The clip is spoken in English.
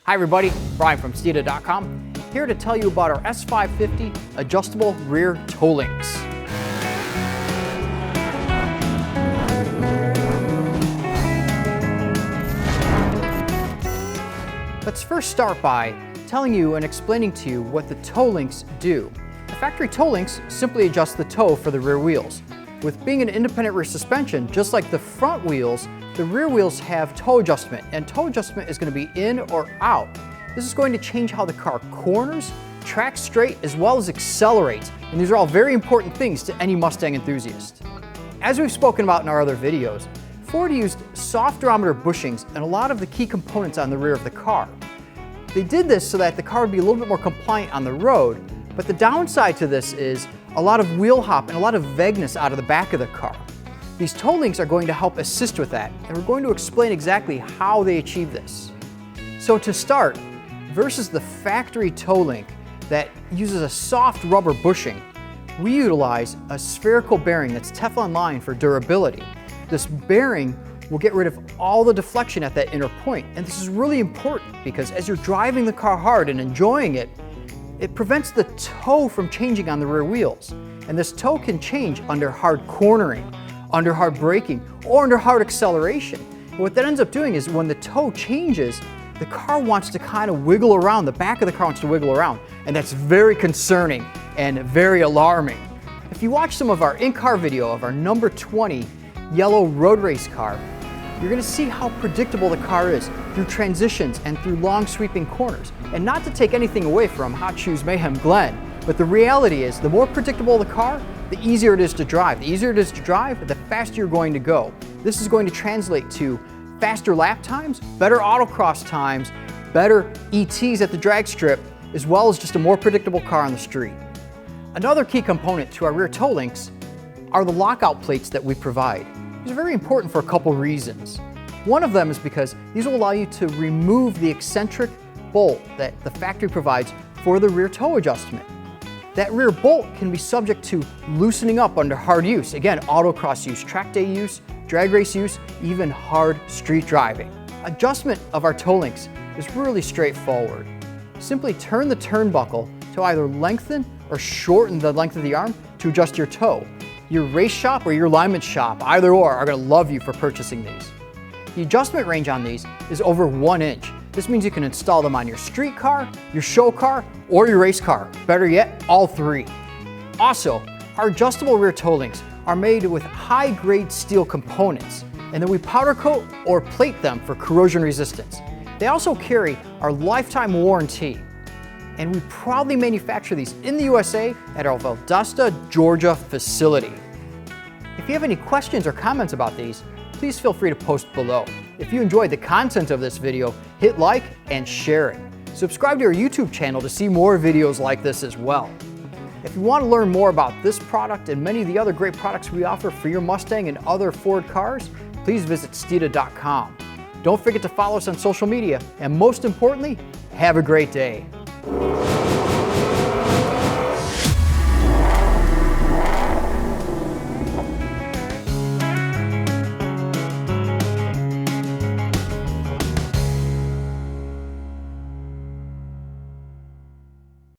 Hi everybody, Brian from Steeda.com, here to tell you about our S550 Adjustable Rear Toe Links. Let's first start by telling you and explaining to you what the toe links do. The factory toe links simply adjust the toe for the rear wheels. With being an independent rear suspension, just like the front wheels, the rear wheels have toe adjustment, and toe adjustment is going to be in or out. This is going to change how the car corners, tracks straight, as well as accelerates, and these are all very important things to any Mustang enthusiast. As we've spoken about in our other videos, Ford used soft durometer bushings and a lot of the key components on the rear of the car. They did this so that the car would be a little bit more compliant on the road, but the downside to this is a lot of wheel hop and a lot of vagueness out of the back of the car. These toe links are going to help assist with that, and we're going to explain exactly how they achieve this. So to start, versus the factory toe link that uses a soft rubber bushing, we utilize a spherical bearing that's Teflon lined for durability. This bearing will get rid of all the deflection at that inner point, and this is really important because as you're driving the car hard and enjoying it, it prevents the toe from changing on the rear wheels. And this toe can change under hard cornering, under hard braking, or under hard acceleration. And what that ends up doing is when the toe changes, the car wants to kind of wiggle around, the back of the car wants to wiggle around, and that's very concerning and very alarming. If you watch some of our in-car video of our number 20 yellow road race car, you're going to see how predictable the car is through transitions and through long sweeping corners. And not to take anything away from Hot Shoes Mayhem Glenn, but the reality is the more predictable the car, the easier it is to drive. The easier it is to drive, the faster you're going to go. This is going to translate to faster lap times, better autocross times, better ETs at the drag strip, as well as just a more predictable car on the street. Another key component to our rear toe links are the lockout plates that we provide. These are very important for a couple reasons. One of them is because these will allow you to remove the eccentric bolt that the factory provides for the rear toe adjustment. That rear bolt can be subject to loosening up under hard use. Again, autocross use, track day use, drag race use, even hard street driving. Adjustment of our toe links is really straightforward. Simply turn the turnbuckle to either lengthen or shorten the length of the arm to adjust your toe. Your race shop or your alignment shop, either or, are going to love you for purchasing these. The adjustment range on these is over 1 inch. This means you can install them on your street car, your show car, or your race car. Better yet, all three. Also, our adjustable rear toe links are made with high-grade steel components, and then we powder coat or plate them for corrosion resistance. They also carry our lifetime warranty, and we proudly manufacture these in the USA at our Valdosta, Georgia facility. If you have any questions or comments about these, please feel free to post below. If you enjoyed the content of this video, hit like and share it. Subscribe to our YouTube channel to see more videos like this as well. If you want to learn more about this product and many of the other great products we offer for your Mustang and other Ford cars, please visit Steeda.com. Don't forget to follow us on social media, and most importantly, have a great day.